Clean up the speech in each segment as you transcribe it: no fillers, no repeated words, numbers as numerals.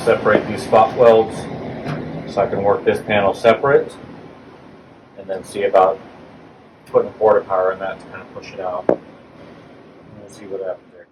Separate these spot welds so I can work this panel separate, and then see about putting porta power in that to kind of push it out. And we'll see what happens there.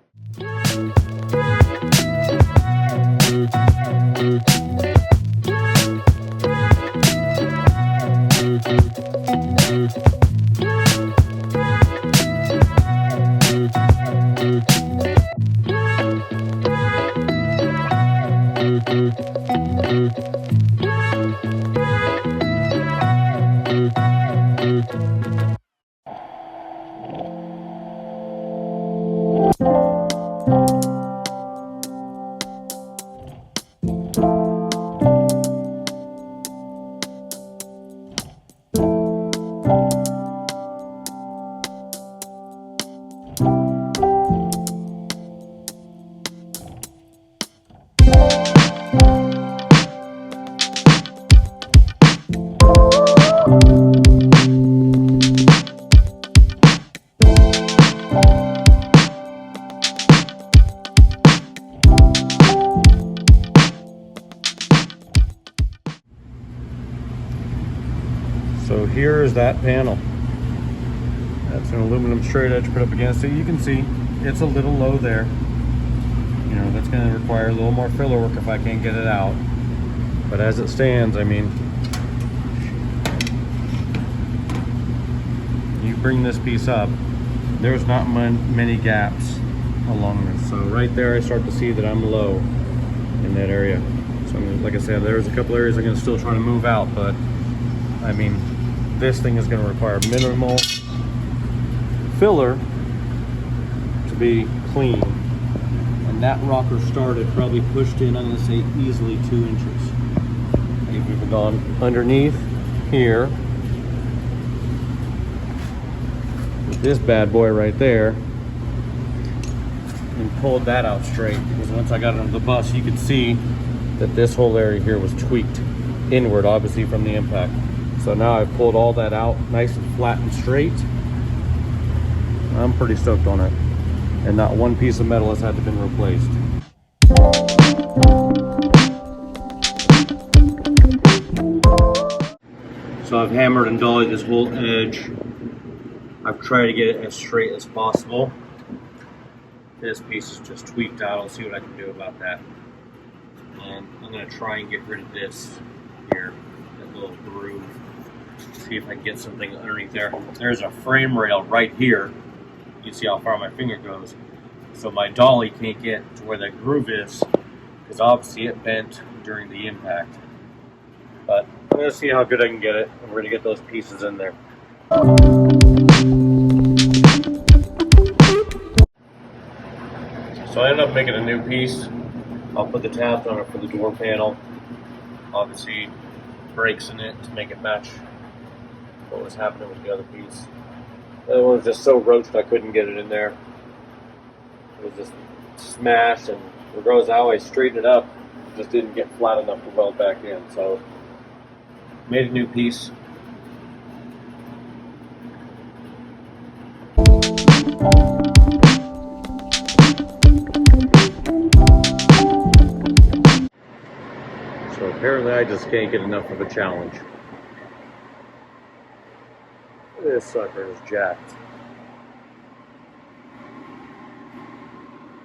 So here's that panel. That's an aluminum straight edge put up against it. You can see it's a little low there. You know, that's going to require a little more filler work if I can't get it out. But as it stands, I mean, you bring this piece up, there's not many gaps along this. So right there, I start to see that I'm low in that area. So like I said, there's a couple areas I'm going to still try to move out, but I mean, this thing is going to require minimal filler to be clean. And that rocker started probably pushed in, I'm going to say easily 2 inches. Maybe we've gone underneath here with this bad boy right there and pulled that out straight, because once I got it on the bus, you could see that this whole area here was tweaked inward, obviously from the impact. So now I've pulled all that out nice and flat and straight. I'm pretty stoked on it. And not one piece of metal has had to been replaced. So I've hammered and dollied this whole edge. I've tried to get it as straight as possible. This piece is just tweaked out. I'll see what I can do about that. And I'm going to try and get rid of this here, that little groove. See if I can get something underneath there. There's a frame rail right here. You can see how far my finger goes. So my dolly can't get to where that groove is, because obviously it bent during the impact. But I'm going to see how good I can get it, and we're going to get those pieces in there. So I ended up making a new piece. I'll put the tabs on it for the door panel. Obviously brakes in it to make it match what was happening with the other piece. The other one was just so roached I couldn't get it in there. It was just smashed, and regardless of how I straightened it up, it just didn't get flat enough to weld back in. So made a new piece. So apparently I just can't get enough of a challenge. This sucker is jacked.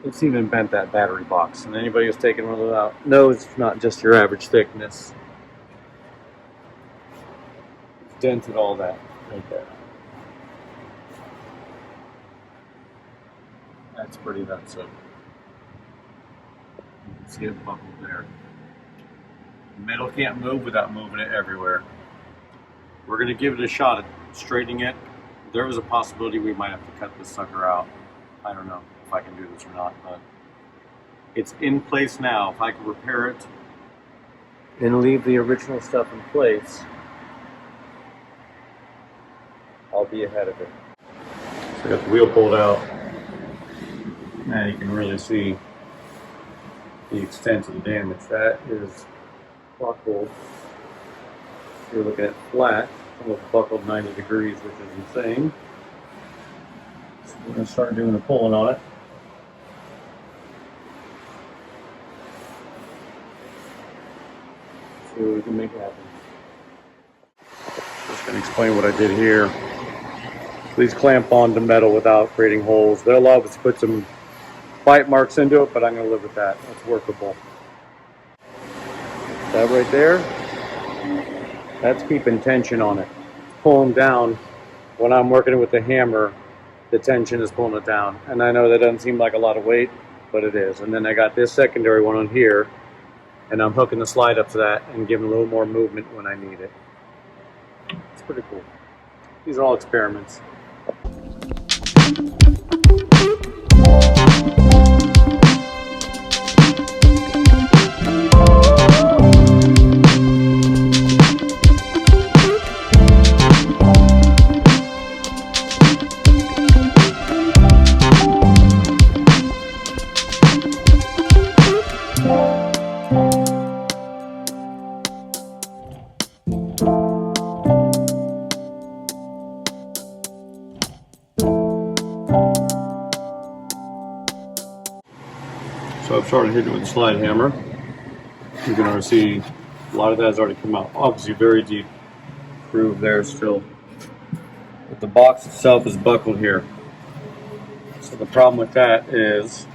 It's even bent that battery box, and anybody who's taken one of those out knows it's not just your average thickness. It's dented all that right there. That's pretty nuts. You can see it buckled there. Metal can't move without moving it everywhere. We're going to give it a shot at straightening it. There was a possibility we might have to cut this sucker out. I don't know if I can do this or not, but it's in place now. If I can repair it and leave the original stuff in place, I'll be ahead of it. So I got the wheel pulled out. Now you can really see the extent of the damage. That is buckled. You're looking at flat, almost buckled 90 degrees, which is insane. So we're going to start doing the pulling on it. See what we can make happen. Just going to explain what I did here. Please clamp onto metal without creating holes. They'll allow us to put some bite marks into it, but I'm going to live with that. That's workable. That right there, that's keeping tension on it. Pulling down. When I'm working it with the hammer, the tension is pulling it down. And I know that doesn't seem like a lot of weight, but it is. And then I got this secondary one on here, and I'm hooking the slide up to that and giving a little more movement when I need it. It's pretty cool. These are all experiments. So I've started hitting it with the slide hammer. You can already see a lot of that has already come out. Obviously very deep groove there still. But the box itself is buckled here. So the problem with that is,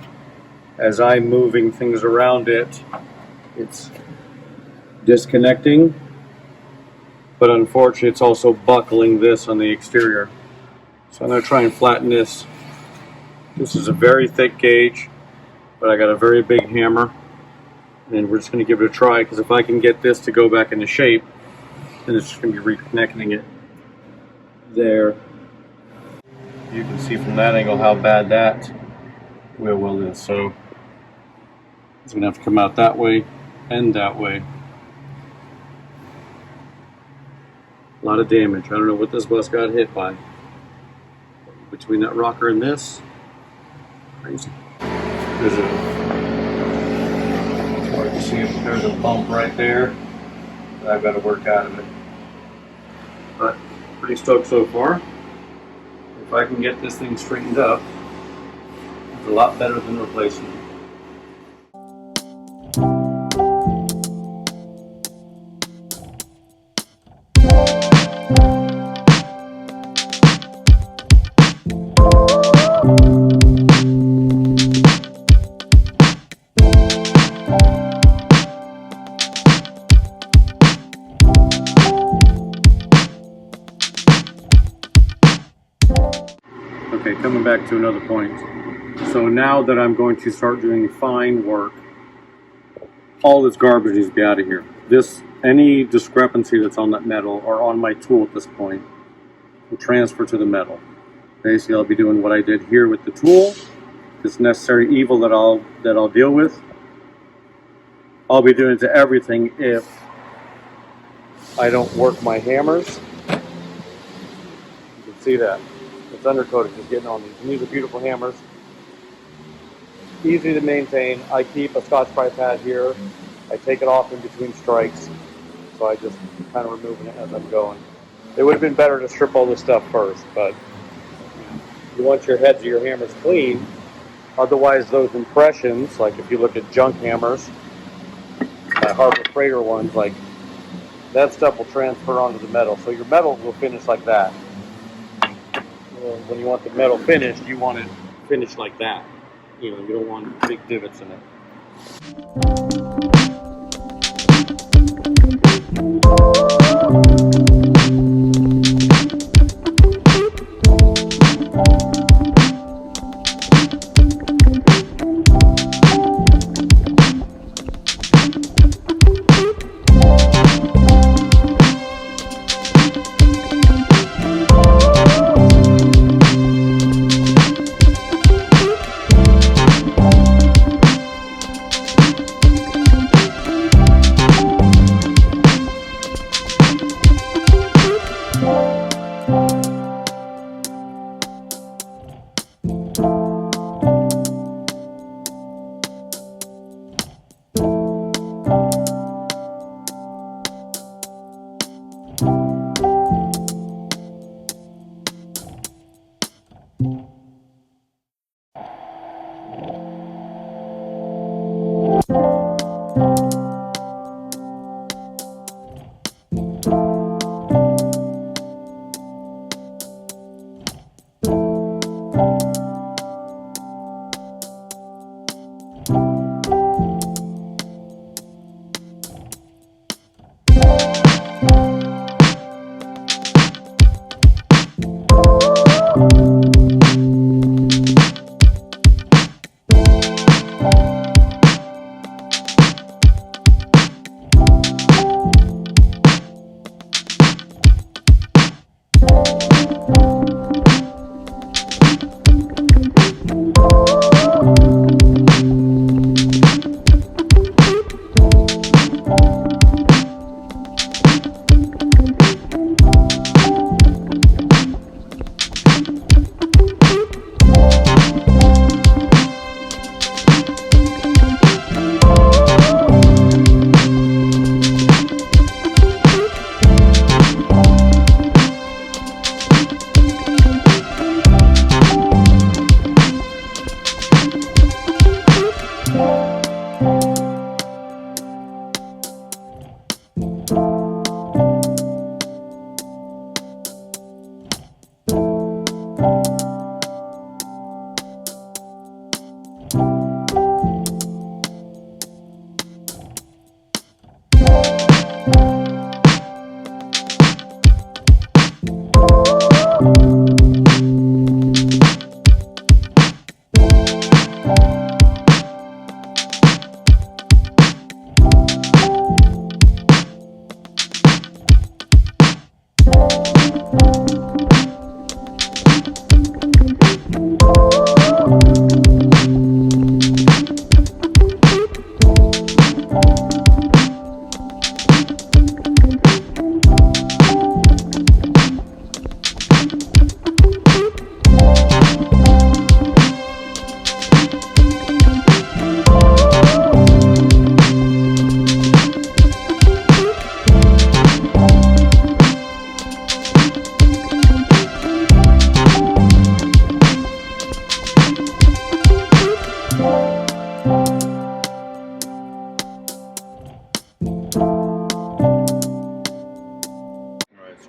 as I'm moving things around it, it's disconnecting. But unfortunately it's also buckling this on the exterior. So I'm going to try and flatten this. This is a very thick gauge, but I got a very big hammer, and we're just going to give it a try, because if I can get this to go back into shape, then it's just going to be reconnecting it there. You can see from that angle how bad that wheel well is. So it's going to have to come out that way and that way. A lot of damage. I don't know what this bus got hit by. Between that rocker and this, crazy. There's a, it's hard to see if there's a bump right there that I've got to work out of it. But pretty stoked so far. If I can get this thing straightened up, it's a lot better than replacing it. Okay, coming back to another point. So now that I'm going to start doing fine work, all this garbage needs to be out of here. Any discrepancy that's on that metal or on my tool at this point will transfer to the metal. Basically, I'll be doing what I did here with the tool. This necessary evil that I'll deal with. I'll be doing it to everything if I don't work my hammers. You can see that. It's undercoated, just getting on these. And these are beautiful hammers. Easy to maintain. I keep a Scotch-Brite pad here. I take it off in between strikes. So I just kind of removing it as I'm going. It would have been better to strip all this stuff first, but You want your heads of your hammers clean. Otherwise, those impressions, like if you look at junk hammers, Harbor Freighter ones, like that stuff will transfer onto the metal. So your metal will finish like that. When you want the metal finished, you want it finished like that. You know, you don't want big divots in it.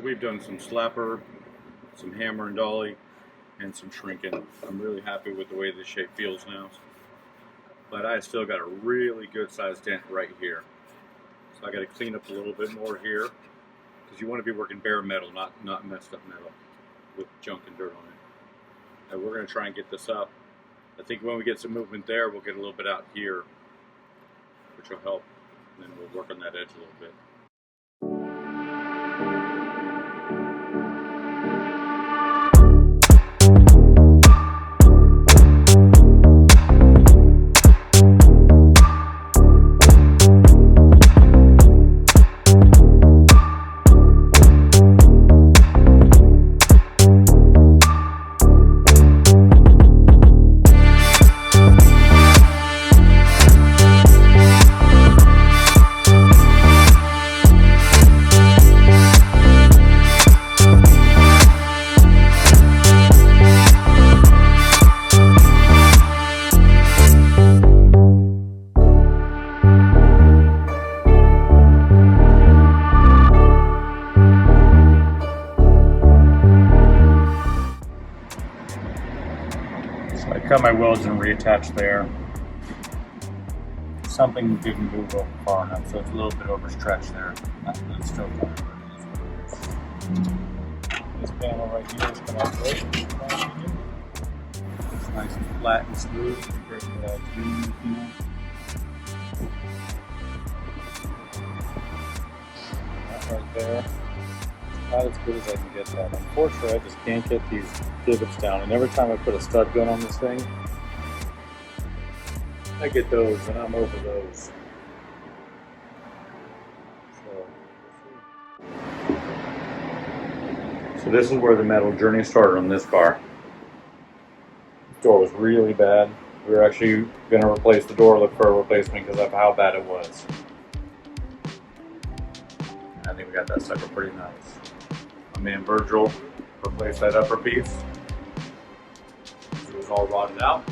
We've done some slapper, some hammer and dolly, and some shrinking. I'm really happy with the way this shape feels now. But I still got a really good sized dent right here. So I got to clean up a little bit more here, because you want to be working bare metal, not messed up metal with junk and dirt on it. And we're going to try and get this up. I think when we get some movement there, we'll get a little bit out here, which will help. And then we'll work on that edge a little bit. cut my welds and reattach there. Something didn't move over far enough, so it's a little bit overstretched there. But it's still kind of this panel right here is going to operate. It's nice and flat and smooth. It's great for that tuning panel. That right there. Not as good as I can get that. Unfortunately, I just can't get these divots down. And every time I put a stud gun on this thing, I get those, and I'm over those. So this is where the metal journey started on this car. The door was really bad. We were actually going to replace the door, look for a replacement because of how bad it was. I think we got that sucker pretty nice. My man Virgil replaced that upper piece. It was all rotted out.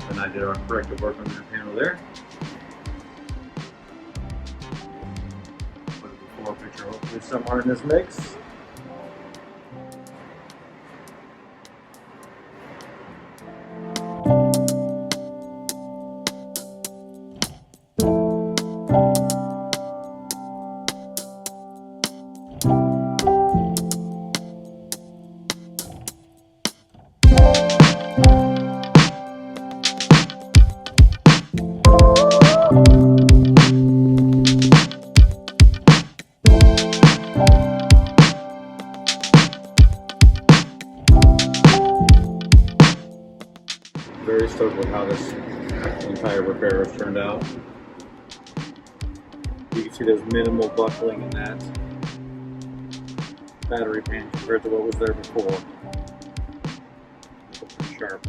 Then I did our corrective work on that panel there. Put a before picture hopefully somewhere in this mix. Very stoked with how this entire repair has turned out. You can see there's minimal buckling in that battery pan compared to what was there before. It's pretty sharp.